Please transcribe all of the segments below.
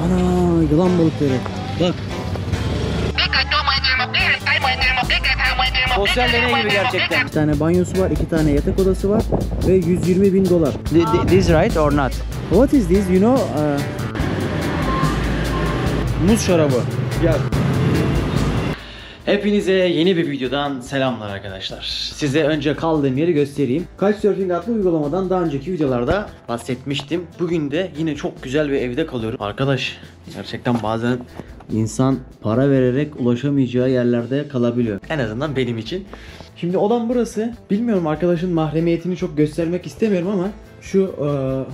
Ana yılan balıkları. Bak. Sosyal deney gibi gerçekten. Bir tane banyosu var, 2 tane yatak odası var ve 120.000 dolar. This right or not? What is this? You know? Muz şarabı. Gel. Hepinize yeni bir videodan selamlar arkadaşlar. Size önce kaldığım yeri göstereyim. Couchsurfing adlı uygulamadan daha önceki videolarda bahsetmiştim. Bugün de yine çok güzel bir evde kalıyorum. Arkadaş gerçekten bazen insan para vererek ulaşamayacağı yerlerde kalabiliyor. En azından benim için. Şimdi odam burası. Bilmiyorum, arkadaşın mahremiyetini çok göstermek istemiyorum ama şu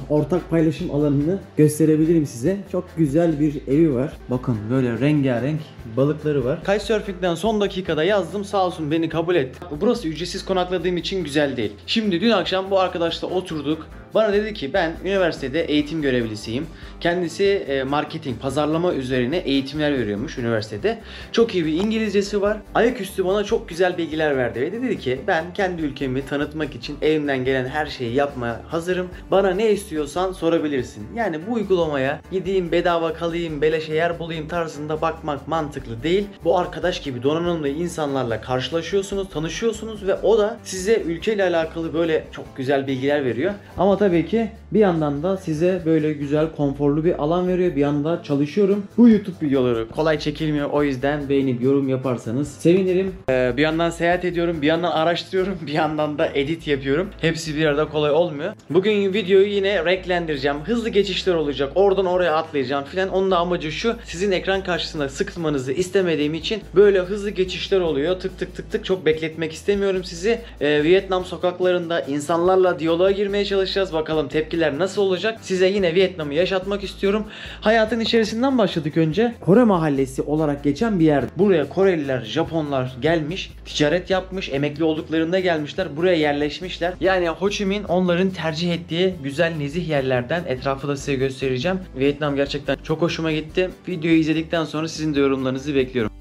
ortak paylaşım alanını gösterebilirim size. Çok güzel bir evi var. Bakın böyle rengarenk balıkları var. Couchsurfing'den son dakikada yazdım, sağ olsun beni kabul etti. Burası ücretsiz konakladığım için güzel değil. Şimdi dün akşam bu arkadaşla oturduk. Bana dedi ki ben üniversitede eğitim görevlisiyim. Kendisi marketing, pazarlama üzerine eğitimler veriyormuş üniversitede. Çok iyi bir İngilizcesi var. Ayaküstü bana çok güzel bilgiler verdi ve dedi ki ben kendi ülkemi tanıtmak için elimden gelen her şeyi yapmaya hazırım. Bana ne istiyorsan sorabilirsin. Yani bu uygulamaya gideyim bedava kalayım, beleşe yer bulayım tarzında bakmak mantıklı değil. Bu arkadaş gibi donanımlı insanlarla karşılaşıyorsunuz, tanışıyorsunuz ve o da size ülkeyle alakalı böyle çok güzel bilgiler veriyor. Ama tabii ki bir yandan da size böyle güzel, konforlu bir alan veriyor. Bir yanda çalışıyorum. Bu YouTube videoları kolay çekilmiyor. O yüzden beğenip yorum yaparsanız sevinirim. Bir yandan seyahat ediyorum, bir yandan araştırıyorum, bir yandan da edit yapıyorum. Hepsi bir arada kolay olmuyor. Bugün videoyu yine renklendireceğim. Hızlı geçişler olacak. Oradan oraya atlayacağım filan. Onun da amacı şu: sizin ekran karşısında sıkılmanızı istemediğim için böyle hızlı geçişler oluyor. Tık tık tık tık, çok bekletmek istemiyorum sizi. Vietnam sokaklarında insanlarla diyaloğa girmeye çalışacağız. Bakalım tepkiler nasıl olacak? Size yine Vietnam'ı yaşatmak istiyorum. Hayatın içerisinden başladık önce. Kore mahallesi olarak geçen bir yer. Buraya Koreliler, Japonlar gelmiş, ticaret yapmış, emekli olduklarında gelmişler. Buraya yerleşmişler. Yani Ho Chi Minh onların tercih ettiği güzel, nezih yerlerden. Etrafı da size göstereceğim. Vietnam gerçekten çok hoşuma gitti. Videoyu izledikten sonra sizin de yorumlarınızı bekliyorum.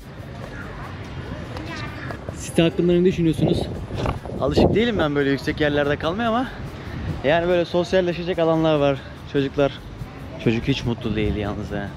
Site hakkında ne düşünüyorsunuz? Alışık değilim ben böyle yüksek yerlerde kalmaya ama yani böyle sosyalleşecek alanlar var. Çocuklar. Çocuk hiç mutlu değil yalnız ha.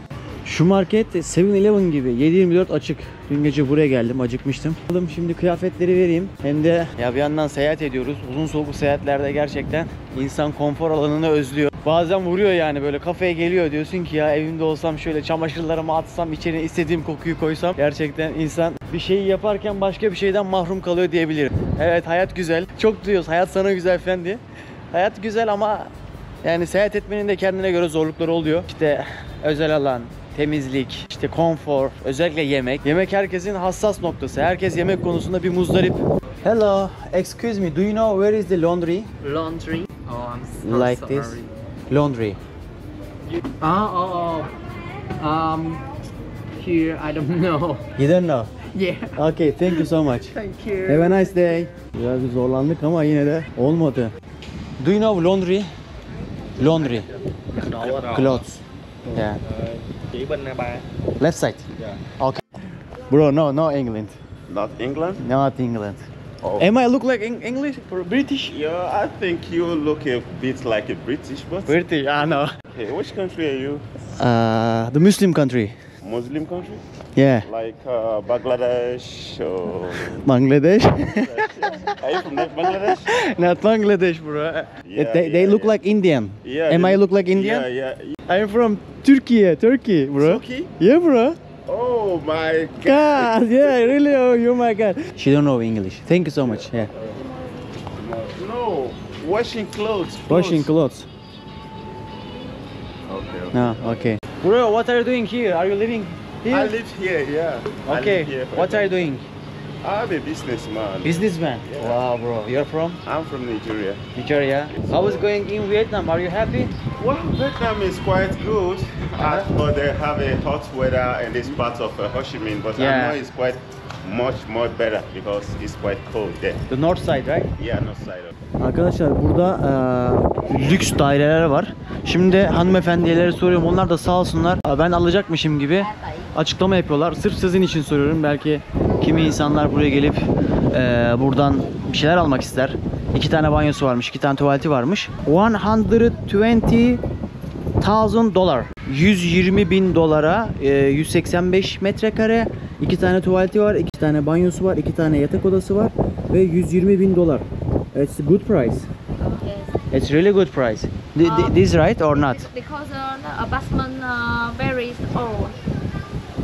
Şu market 7-Eleven gibi 7/24 açık. Dün gece buraya geldim, acıkmıştım. Şimdi kıyafetleri vereyim. Hem de ya bir yandan seyahat ediyoruz. Uzun soluklu seyahatlerde gerçekten insan konfor alanını özlüyor. Bazen vuruyor yani, böyle kafeye geliyor, diyorsun ki ya evimde olsam şöyle çamaşırlarımı atsam, içeri istediğim kokuyu koysam. Gerçekten insan bir şeyi yaparken başka bir şeyden mahrum kalıyor diyebilirim. Evet, hayat güzel. Çok duyuyoruz hayat sana güzel falan diye. Hayat güzel ama yani seyahat etmenin de kendine göre zorlukları oluyor. İşte özel alan, temizlik, işte konfor, özellikle yemek. Yemek herkesin hassas noktası. Herkes yemek konusunda bir muzdarip. Hello, excuse me, do you know where is the laundry? Laundry? Oh, I'm so Like sorry. this? Laundry. Here, I don't know. You don't know? Yeah. Okay, thank you so much. Thank you. Have a nice day. Biraz bir zorlandık ama yine de olmadı. Do you know laundry? Laundry. Clothes. Yeah. Chỉ bên ba. Left side. Yeah. Okay. Bro, no England. Not England? Not England. Oh. Am I look like English or British? Yeah, I think you look a bit like a British, but British, I know. okay, which country are you? The Muslim country. Muslim country? Yeah. Like Bangladesh or... Bangladesh. Are you from Bangladesh? Not Bangladesh, bro. Yeah, They look like Indian. Yeah. Am I look like Indian? Yeah. I'm from Turkey, bro. Turkey? Yeah, bro. Oh my God. God, yeah, really, oh my God. She don't know English. Thank you so much. Yeah. No, washing clothes. Washing clothes. Okay. No, okay. Bro, what are you doing here? Are you living here? I live here, yeah. I Okay. live here for What are you doing? I'm a businessman. Businessman. Yeah. Wow, bro. You're from I'm from Nigeria. Nigeria. How is going in Vietnam? Are you happy? Well, Vietnam is quite good, but they have a hot weather in this part of Ho Chi Minh. But Yeah. I know it's quite much better because it's quite cold there. The north side, right? Yeah, north side of. Arkadaşlar burada lüks daireler var. Şimdi hanımefendilere soruyorum. Onlar da sağ olsunlar ben alacakmışım gibi açıklama yapıyorlar. Sırf sizin için soruyorum. Belki kimi insanlar buraya gelip buradan bir şeyler almak ister. 2 tane banyosu varmış, 2 tane tuvaleti varmış. $120,000. 120 bin dolara 185 metrekare, 2 tane tuvaleti var, 2 tane banyosu var, 2 tane yatak odası var ve 120 bin dolar. It's a good price. Yes. It's really good price. This right or not? Because the apartment very old.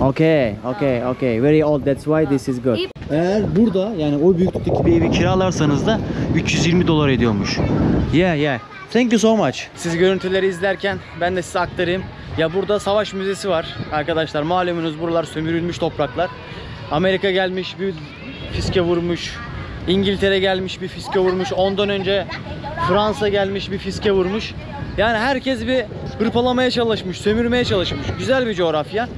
Okay. Very old. That's why this is good. Eğer burada yani o büyüklükteki bir evi kiralarsanız da 320 dolar ediyormuş. Yeah. Thank you so much. Siz görüntüleri izlerken ben de size aktarayım. Ya burada savaş müzesi var arkadaşlar. Malumunuz buralar sömürülmüş topraklar. Amerika gelmiş bir fiske vurmuş. İngiltere gelmiş bir fiske vurmuş. Ondan önce Fransa gelmiş bir fiske vurmuş. Yani herkes bir hırpalamaya çalışmış, sömürmeye çalışmış. Güzel bir coğrafya.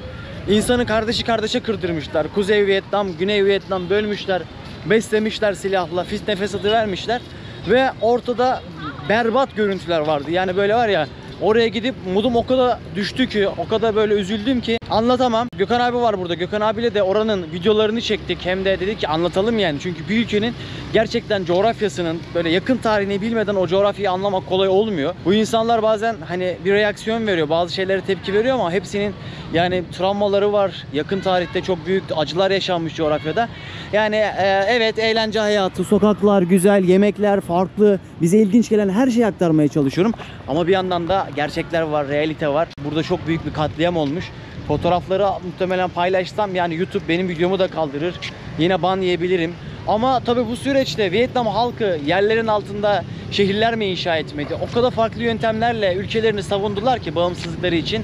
İnsanı kardeşi kardeşe kırdırmışlar. Kuzey Vietnam, Güney Vietnam bölmüşler. Beslemişler silahla, fitne fesatı vermişler. Ve ortada berbat görüntüler vardı. Yani böyle var ya, oraya gidip modum o kadar düştü ki, o kadar böyle üzüldüm ki anlatamam. Gökhan abi var burada. Gökhan abiyle de oranın videolarını çektik. Hem de dedik ki anlatalım yani. Çünkü bir ülkenin gerçekten coğrafyasının böyle yakın tarihini bilmeden o coğrafyayı anlamak kolay olmuyor. Bu insanlar bazen hani bir reaksiyon veriyor. Bazı şeylere tepki veriyor ama hepsinin yani travmaları var. Yakın tarihte çok büyük acılar yaşanmış coğrafyada. Yani evet, eğlence hayatı, sokaklar güzel, yemekler farklı. Bize ilginç gelen her şeyi aktarmaya çalışıyorum. Ama bir yandan da gerçekler var, realite var. Burada çok büyük bir katliam olmuş. Fotoğrafları muhtemelen paylaşsam yani YouTube benim videomu da kaldırır. Yine ban yiyebilirim. Ama tabii bu süreçte Vietnam halkı yerlerin altında şehirler mi inşa etmedi? O kadar farklı yöntemlerle ülkelerini savundular ki bağımsızlıkları için.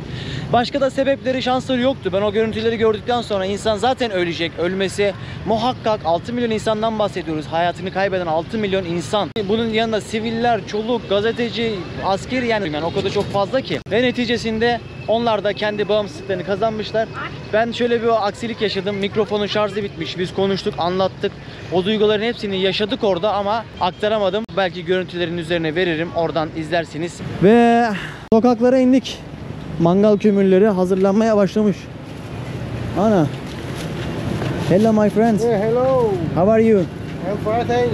Başka da sebepleri, şansları yoktu. Ben o görüntüleri gördükten sonra insan zaten ölecek. Ölmesi muhakkak. 6 milyon insandan bahsediyoruz. Hayatını kaybeden 6 milyon insan. Bunun yanında siviller, çoluk, gazeteci, asker yani o kadar çok fazla ki. Ve neticesinde onlar da kendi bağımsızlıklarını kazanmışlar. Ben şöyle bir aksilik yaşadım. Mikrofonun şarjı bitmiş. Biz konuştuk, anlattık. O duyguların hepsini yaşadık orada ama aktaramadım. Belki görüntülerin üzerine veririm. Oradan izlersiniz. Ve sokaklara indik. Mangal kömürleri hazırlanmaya başlamış. Ana. Hello my friends. Yeah, hello. How are you? I'm fine.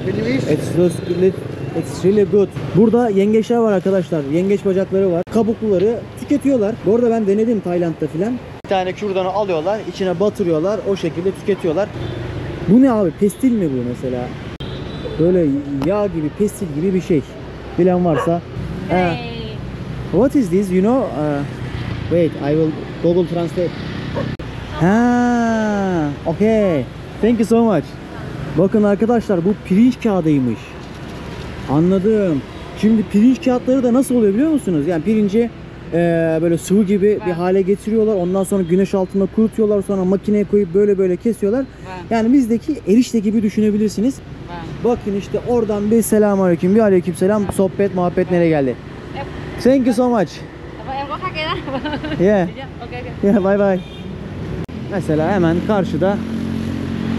Feliz. It's really good. Burada yengeçler var arkadaşlar. Yengeç bacakları var. Kabukluları tüketiyorlar. Bu arada ben denedim Tayland'da filan. Bir tane kürdanı alıyorlar, içine batırıyorlar, o şekilde tüketiyorlar. Bu ne abi? Pestil mi bu mesela? Böyle yağ gibi, pestil gibi bir şey. Bilen varsa. What is this? You know? Wait, I will Google Translate. Ha, okay. Thank you so much. Bakın arkadaşlar, bu pirinç kağıdıymış. Anladım. Şimdi pirinç kağıtları da nasıl oluyor biliyor musunuz? Yani pirinci böyle sıvı gibi bir hale getiriyorlar. Ondan sonra güneş altında kurutuyorlar. Sonra makineye koyup böyle kesiyorlar. Yani bizdeki erişte gibi düşünebilirsiniz. Bakın işte oradan bir selamünaleyküm, bir aleykümselam, sohbet, muhabbet nereye geldi? Thank you so much. Em có khách cái đó. Yeah. Okay. Yeah, bye bye. Mesela hemen karşıda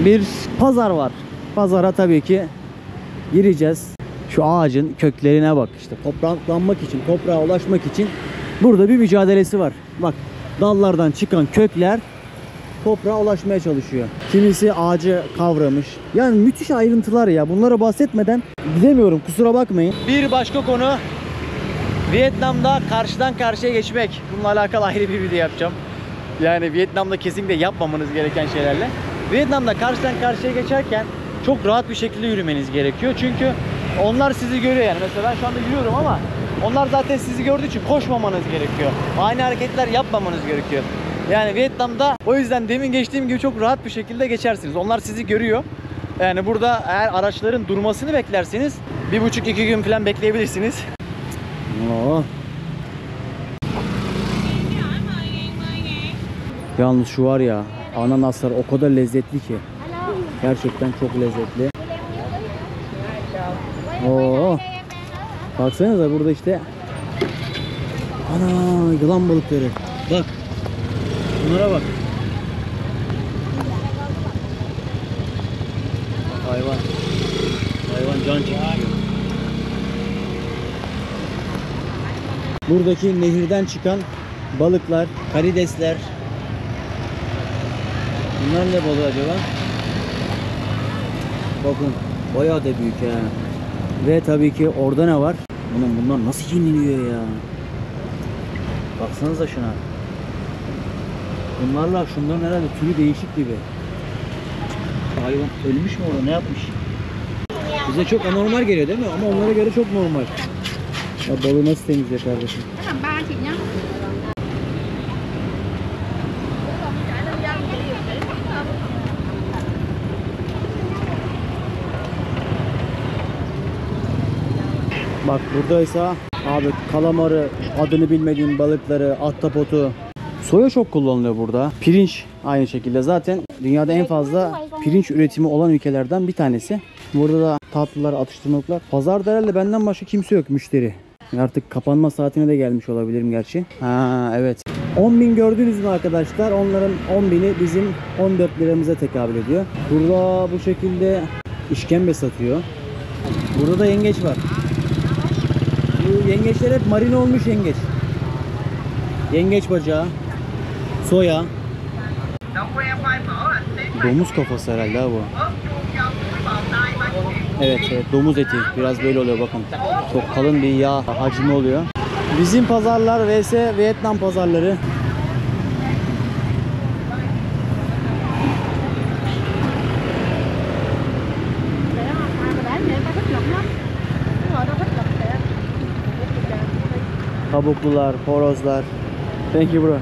bir pazar var. Pazara tabii ki gireceğiz. Şu ağacın köklerine bak işte, topraklanmak için, toprağa ulaşmak için burada bir mücadelesi var. Bak, dallardan çıkan kökler toprağa ulaşmaya çalışıyor. Kimisi ağacı kavramış. Yani müthiş ayrıntılar ya. Bunlara bahsetmeden gidemiyorum, kusura bakmayın. Bir başka konu Vietnam'da karşıdan karşıya geçmek. Bununla alakalı ayrı bir video yapacağım. Yani Vietnam'da kesinlikle yapmamanız gereken şeylerle. Vietnam'da karşıdan karşıya geçerken çok rahat bir şekilde yürümeniz gerekiyor. Çünkü onlar sizi görüyor yani. Mesela ben şu anda yürüyorum ama onlar zaten sizi gördüğü için koşmamanız gerekiyor. Aynı hareketler yapmamanız gerekiyor. Yani Vietnam'da o yüzden demin geçtiğim gibi çok rahat bir şekilde geçersiniz. Onlar sizi görüyor. Yani burada eğer araçların durmasını beklerseniz 1,5-2 gün falan bekleyebilirsiniz. Oo. Yalnız şu var ya, ananaslar o kadar lezzetli ki. Gerçekten çok lezzetli. Oo. Baksanıza burada işte. Ana, yılan balıkları. Bak. Bunlara bak. Hayvan. Hayvan can çekişiyor. Buradaki nehirden çıkan balıklar, karidesler. Bunlar ne balığı acaba? Bakın, bayağı da büyük ha. Ve tabii ki orada ne var? Bunlar nasıl yeniliyor ya? Baksanıza şuna. Şunların herhalde türü değişik gibi. Hayvan ölmüş mü orada, ne yapmış? Bize çok anormal geliyor değil mi? Ama onlara göre çok normal. Ya balığı nasıl temizliyor kardeşim? Làm ba chị nhá. Bak buradaysa abi kalamarı, adını bilmediğim balıkları, ahtapotu. Soya çok kullanılıyor burada. Pirinç aynı şekilde. Zaten dünyada en fazla pirinç üretimi olan ülkelerden bir tanesi. Burada da tatlılar, atıştırmalıklar. Pazarda herhalde benden başka kimse yok müşteri. Artık kapanma saatine de gelmiş olabilirim gerçi. Ha evet. 10.000 gördünüz mü arkadaşlar? Onların 10.000'i bizim 14 liramıza tekabül ediyor. Burada bu şekilde işkembe satıyor. Burada da yengeç var. Bu yengeçler hep marine olmuş yengeç. Yengeç bacağı, soya. Domuz kafası herhalde ha bu. Evet, evet, domuz eti. Biraz böyle oluyor bakın. Çok kalın bir yağ hacmi oluyor. Bizim pazarlar vs Vietnam pazarları. Kabuklular, horozlar. Thank you bro. Gọi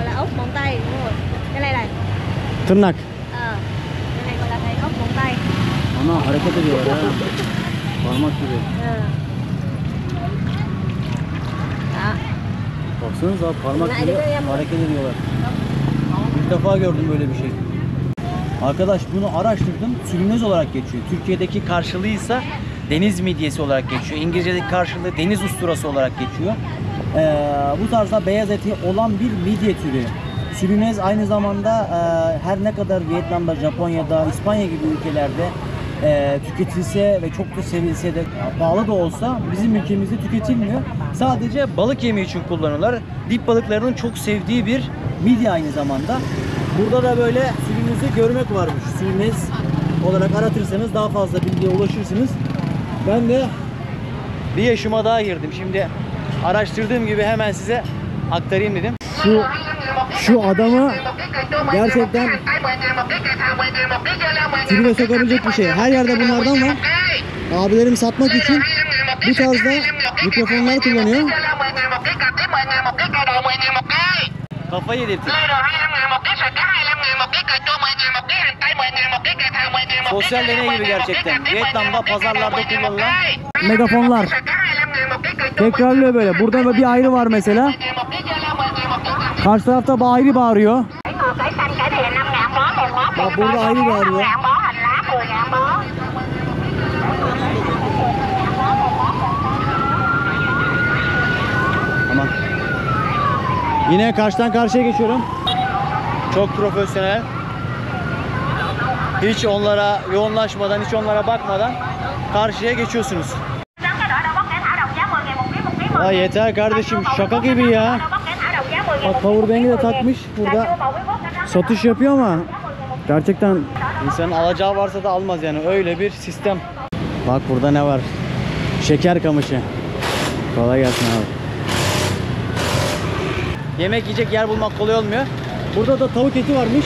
là ốc móng tay đúng rồi. Cái này này. Tırnak. Cái này gọi là cái ốc móng tay. Ana hareket ediyor ha. Parmak gibi. Đó. Baksanıza parmak gibi hareket ediyorlar. İlk defa gördüm böyle bir şey. Arkadaş bunu araştırdım. Sülünöz olarak geçiyor. Türkiye'deki karşılığıysa deniz midyesi olarak geçiyor. İngilizce'deki karşılığı deniz usturası olarak geçiyor. Bu tarzda beyaz eti olan bir midye türü. Sülünöz aynı zamanda her ne kadar Vietnam'da, Japonya'da, İspanya gibi ülkelerde tüketilse ve çok da sevilse de pahalı da olsa bizim ülkemizde tüketilmiyor. Sadece balık yemi için kullanıyorlar. Dip balıklarının çok sevdiği bir midye aynı zamanda. Burada da böyle sülünözü görmek varmış. Sülünöz olarak aratırsanız daha fazla bilgiye ulaşırsınız. Ben de bir yaşıma daha girdim. Şimdi araştırdığım gibi hemen size aktarayım dedim. Şu adamı gerçekten tribüne sokabilecek bir şey. Her yerde bunlardan var. Abilerim satmak için bu tarzda mikrofonlar kullanıyor. Kafayı yedirtti. Sosyal deney gibi gerçekten. Vietnam'da pazarlarda kullanılan megafonlar. Tekrarlıyor böyle. Burada bir ayrı var mesela. Karşı tarafta ayrı bağırıyor. Bak burada ayrı bağırıyor. Tamam. Yine karşıdan karşıya geçiyorum. Çok profesyonel. Hiç onlara yoğunlaşmadan, hiç onlara bakmadan karşıya geçiyorsunuz. Ya yeter kardeşim, şaka gibi ya. Bak powerbank'i de takmış burada. Satış yapıyor ama gerçekten insanın alacağı varsa da almaz yani, öyle bir sistem. Bak burada ne var? Şeker kamışı. Kolay gelsin abi. Yemek yiyecek yer bulmak kolay olmuyor. Burada da tavuk eti varmış.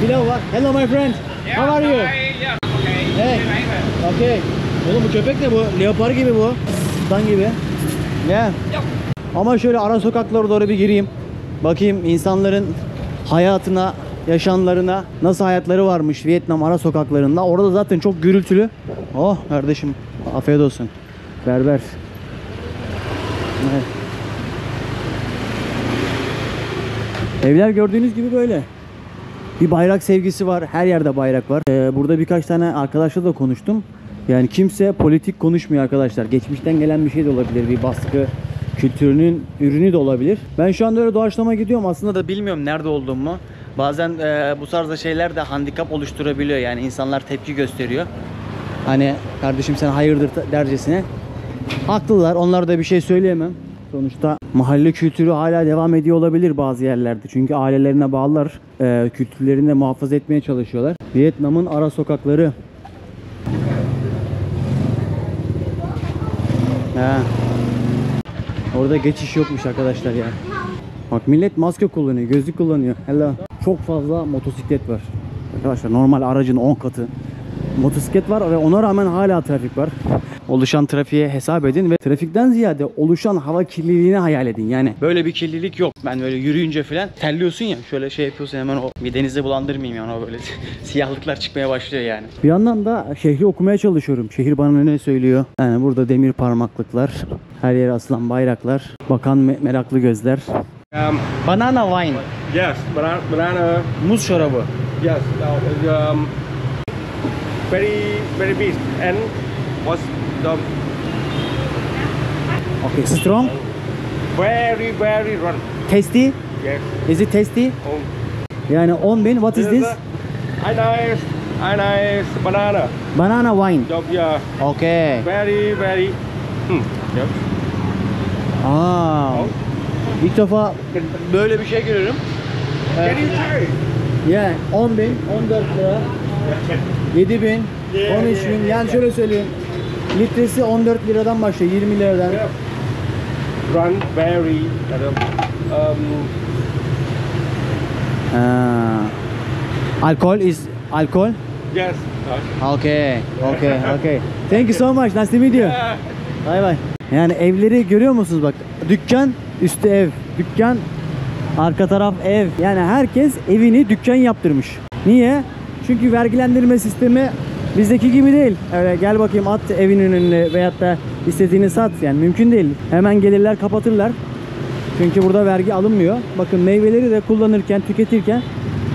Pilav var. Hello my friend. How are you? Hey. Okay. Oğlum bu köpek ne bu? Leopar gibi bu. Sultan gibi. Yeah. Ama şöyle ara sokaklara doğru bir gireyim. Bakayım insanların hayatına, yaşamlarına nasıl hayatları varmış Vietnam ara sokaklarında. Orada zaten çok gürültülü. Oh kardeşim afiyet olsun. Berber. Evet. Evler gördüğünüz gibi böyle. Bir bayrak sevgisi var. Her yerde bayrak var. Burada birkaç tane arkadaşla da konuştum. Yani kimse politik konuşmuyor arkadaşlar. Geçmişten gelen bir şey de olabilir. Bir baskı kültürünün ürünü de olabilir. Ben şu anda öyle doğaçlama gidiyorum. Aslında da bilmiyorum nerede olduğumu. Bazen bu tarzda şeyler de handikap oluşturabiliyor. Yani insanlar tepki gösteriyor. Hani kardeşim sen hayırdır dercesine. Haklılar. Onlara da bir şey söyleyemem. Sonuçta mahalle kültürü hala devam ediyor olabilir bazı yerlerde. Çünkü ailelerine bağlılar. Kültürlerini de muhafaza etmeye çalışıyorlar. Vietnam'ın ara sokakları. Orada geçiş yokmuş arkadaşlar ya. Bak millet maske kullanıyor, gözlük kullanıyor. Hello. Çok fazla motosiklet var. Arkadaşlar normal aracın 10 katı motosiklet var ve ona rağmen hala trafik var. Oluşan trafiğe hesap edin ve trafikten ziyade oluşan hava kirliliğini hayal edin. Yani böyle bir kirlilik yok. Ben böyle yürüyünce falan terliyorsun ya, şöyle şey yapıyorsun hemen, o bir denize bulandırmayayım yani, o böyle siyahlıklar çıkmaya başlıyor yani. Bir yandan da şehri okumaya çalışıyorum. Şehir bana ne söylüyor? Yani burada demir parmaklıklar, her yere asılan bayraklar, bakan meraklı gözler. Banana wine. Yes, banana. Muz şarabı. Yes, very big. And what's the Okay, strong, very run? tasty. Yes. Is it tasty? Oh. Yani 10.000. What is this? I nice banana. Banana wine. Yeah. Okay. Very. Yep. Aa. İlk defa böyle bir şey görüyorum. Can you try? Yani 10.000, 14 lira, 7.000, 13.000. Yani şöyle söyleyeyim. Litresi 14 liradan başlıyor, 20 liradan. Run very. Alkol is alkol. Yes. Okay. Thank you so much. Nice to meet you. Bye bye. Yani evleri görüyor musunuz bak? Dükkan üstü ev, dükkan arka taraf ev. Yani herkes evini dükkan yaptırmış. Niye? Çünkü vergilendirme sistemi bizdeki gibi değil. Öyle gel bakayım at evinin önüne veyahut da istediğini sat. Yani mümkün değil. Hemen gelirler kapatırlar. Çünkü burada vergi alınmıyor. Bakın meyveleri de kullanırken, tüketirken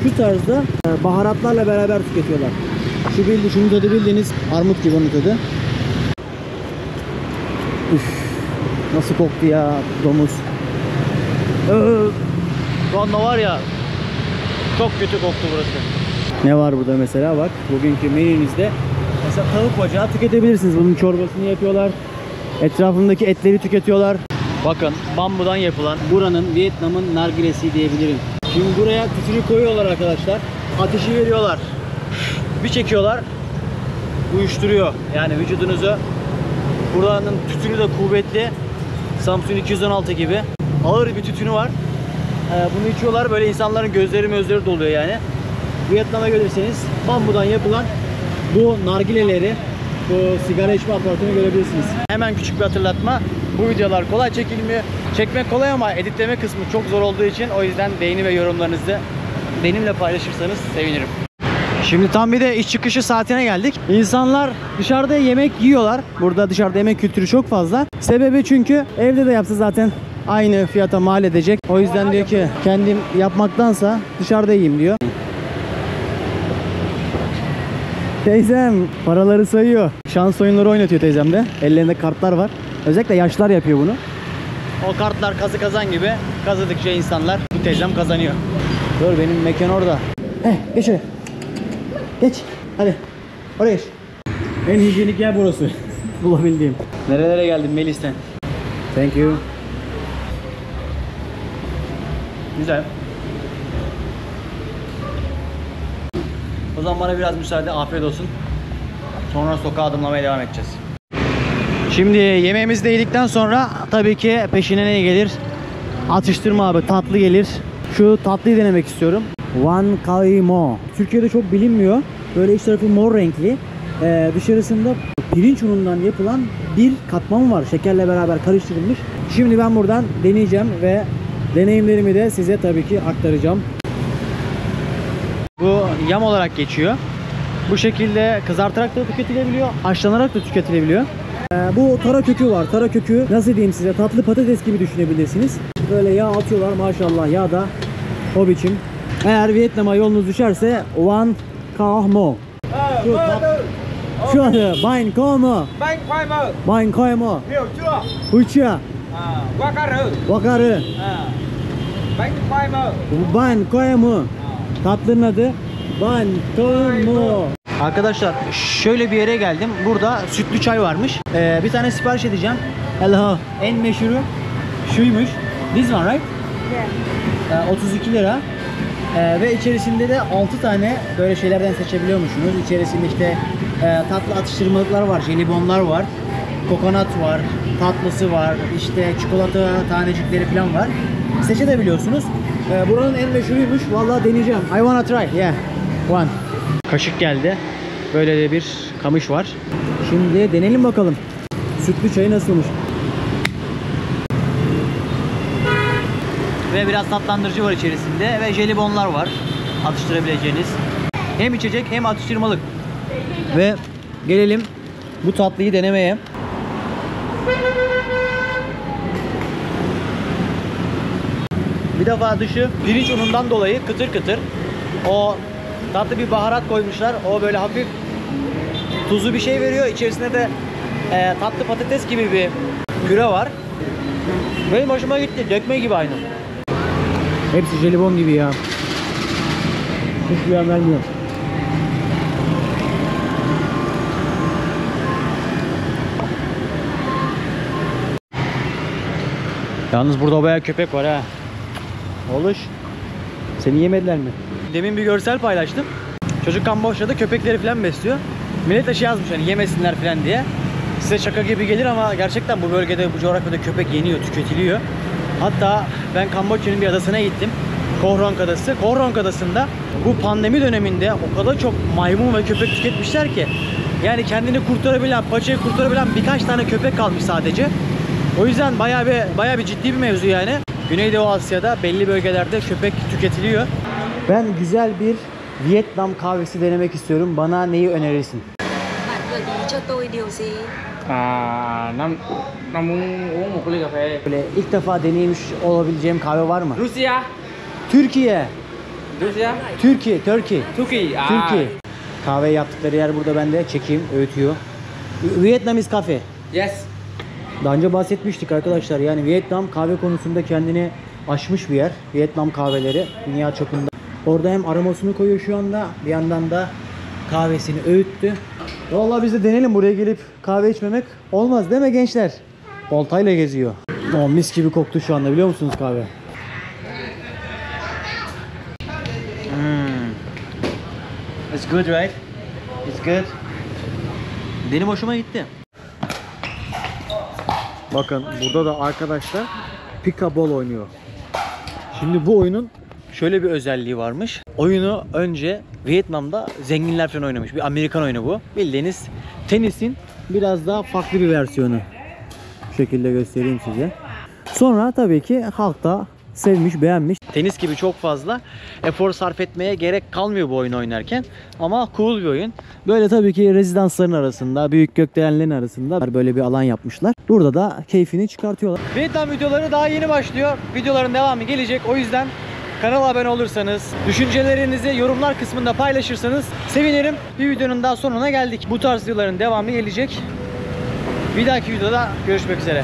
şu tarzda baharatlarla beraber tüketiyorlar. Şunun tadı bildiğiniz armut gibi, onun tadı. Üf, nasıl koktu ya domuz. Şu anda var ya, çok kötü koktu burası. Ne var burada mesela, bak bugünkü menümüzde mesela tavuk bacağı tüketebilirsiniz. Bunun çorbasını yapıyorlar. Etrafındaki etleri tüketiyorlar. Bakın bambudan yapılan, buranın, Vietnam'ın nargilesi diyebilirim. Şimdi buraya tütünü koyuyorlar arkadaşlar. Ateşi veriyorlar. Bir çekiyorlar. Uyuşturuyor. Yani vücudunuzu. Buranın tütünü de kuvvetli. Samsung 216 gibi. Ağır bir tütünü var. Bunu içiyorlar. Böyle insanların gözleri doluyor yani. Vietnam'a gelirseniz bambudan yapılan bu nargileleri, bu sigara içme aparatını görebilirsiniz. Hemen küçük bir hatırlatma. Bu videolar kolay çekilmiyor. Çekmek kolay ama editleme kısmı çok zor olduğu için, o yüzden beğeni ve yorumlarınızı benimle paylaşırsanız sevinirim. Şimdi tam bir de iş çıkışı saatine geldik. İnsanlar dışarıda yemek yiyorlar. Burada dışarıda yemek kültürü çok fazla. Sebebi çünkü evde de yapsa zaten aynı fiyata mal edecek. O yüzden diyor ki kendim yapmaktansa dışarıda yiyeyim diyor. Teyzem paraları sayıyor. Şans oyunları oynatıyor teyzem de. Ellerinde kartlar var. Özellikle yaşlılar yapıyor bunu. O kartlar kazı kazan gibi. Kazıdıkça insanlar, bu teyzem kazanıyor. Dur, benim mekan orada. Geç oraya. Geç. Hadi. Oraya geç. En hijyenik yer burası. Bulabildiğim. Nerelere geldim Melis'ten. Thank you. Güzel. O zaman bana biraz müsaade, afiyet olsun. Sonra sokağa adımlamaya devam edeceğiz. Şimdi yemeğimizi de yedikten sonra tabii ki peşine ne gelir? Atıştırma abi, tatlı gelir. Şu tatlıyı denemek istiyorum. Van Cai Mo. Türkiye'de çok bilinmiyor. Böyle iç tarafı mor renkli. Dışarısında pirinç unundan yapılan bir katman var. Şekerle beraber karıştırılmış. Şimdi ben buradan deneyeceğim ve deneyimlerimi de size tabii ki aktaracağım. Bu yam olarak geçiyor. Bu şekilde kızartarak da tüketilebiliyor, haşlanarak da tüketilebiliyor. Bu tara kökü var. Tara kökü nasıl diyeyim size, tatlı patates gibi düşünebilirsiniz. Böyle yağ atıyorlar maşallah, yağ da o biçim. Eğer Vietnam'a yolunuz düşerse Van Cai Mo. Şu adı Van Cai Mo. Van Cai Mo. Huçya. Vakarı. Van Cai Mo. Tatlının adı Van Cai Mo. Arkadaşlar şöyle bir yere geldim. Burada sütlü çay varmış. Bir tane sipariş edeceğim. Hello. En meşhuru şuymuş. This one right? Yeah. 32 lira. Ve içerisinde de 6 tane böyle şeylerden seçebiliyormuşsunuz. İçerisinde işte tatlı atıştırmalıklar var, jelibonlar var. kokonat var, tatlısı var, işte çikolata tanecikleri falan var. Seçebiliyorsunuz. Buranın en meşhuruymuş. Vallahi deneyeceğim. I wanna try. Yeah. One. Kaşık geldi. Böyle de bir kamış var. Şimdi deneyelim bakalım. Sütlü çayı nasılmış? Ve biraz tatlandırıcı var içerisinde ve jelibonlar var atıştırabileceğiniz. Hem içecek hem atıştırmalık. Ve gelelim bu tatlıyı denemeye. Bir defa dışı pirinç unundan dolayı kıtır kıtır. O tatlı bir baharat koymuşlar. O böyle hafif tuzlu bir şey veriyor. İçerisinde de tatlı patates gibi bir püre var. Benim hoşuma gitti. Dökme gibi aynı. Hepsi jelibon gibi ya. Hiç güven vermiyor. Yalnız burada bayağı köpek var ha. Oluş. Seni yemediler mi? Demin bir görsel paylaştım. Çocuk Kamboçya'da köpekleri falan besliyor. Millet de şey yazmış hani yemesinler falan diye. Size şaka gibi gelir ama gerçekten bu bölgede, bu coğrafyada köpek yeniyor, tüketiliyor. Hatta ben Kamboçya'nın bir adasına gittim. Koh Rong Adası. Koh Rong Adası'nda bu pandemi döneminde o kadar çok maymun ve köpek tüketmişler ki yani kendini kurtarabilen, paçayı kurtarabilen birkaç tane köpek kalmış sadece. O yüzden bayağı bir ciddi bir mevzu yani. Güneydoğu Asya'da belli bölgelerde köpek tüketiliyor. Ben güzel bir Vietnam kahvesi denemek istiyorum. Bana neyi önerirsin? Bạn gợi ý cho tôi điều gì? Nó muốn uống một ly cà phê. Böyle ilk defa deneymiş olabileceğim kahve var mı? Russia. Türkiye. Russia. Türkiye. Turkey. Turkey. Türkiye. Kahve yaptıkları yer burada, ben de çekeyim, öğütüyor. Vietnamese Cafe. Yes. Daha önce bahsetmiştik arkadaşlar. Yani Vietnam kahve konusunda kendini aşmış bir yer. Vietnam kahveleri dünya çapında. Orada hem aromasını koyuyor şu anda, bir yandan da kahvesini öğüttü. Vallahi biz de deneyelim, buraya gelip kahve içmemek olmaz değil mi gençler? Oltayla geziyor. Oh, mis gibi koktu şu anda, biliyor musunuz kahve? It's good, right? It's good. Benim hoşuma gitti. Bakın burada da arkadaşlar Pickleball oynuyor. Şimdi bu oyunun şöyle bir özelliği varmış. Oyunu önce Vietnam'da zenginler falan oynamış. Bir Amerikan oyunu bu. Bildiğiniz tenisin biraz daha farklı bir versiyonu. Bu şekilde göstereyim size. Sonra tabii ki halk da sevmiş, beğenmiş. Tenis gibi çok fazla efor sarf etmeye gerek kalmıyor bu oyunu oynarken. Ama cool bir oyun. Böyle tabii ki rezidansların arasında, büyük gökdelenlerin arasında böyle bir alan yapmışlar. Burada da keyfini çıkartıyorlar. Vietnam videoları daha yeni başlıyor. Videoların devamı gelecek. O yüzden kanala abone olursanız, düşüncelerinizi yorumlar kısmında paylaşırsanız sevinirim. Bir videonun daha sonuna geldik. Bu tarz videoların devamı gelecek. Bir dahaki videoda görüşmek üzere.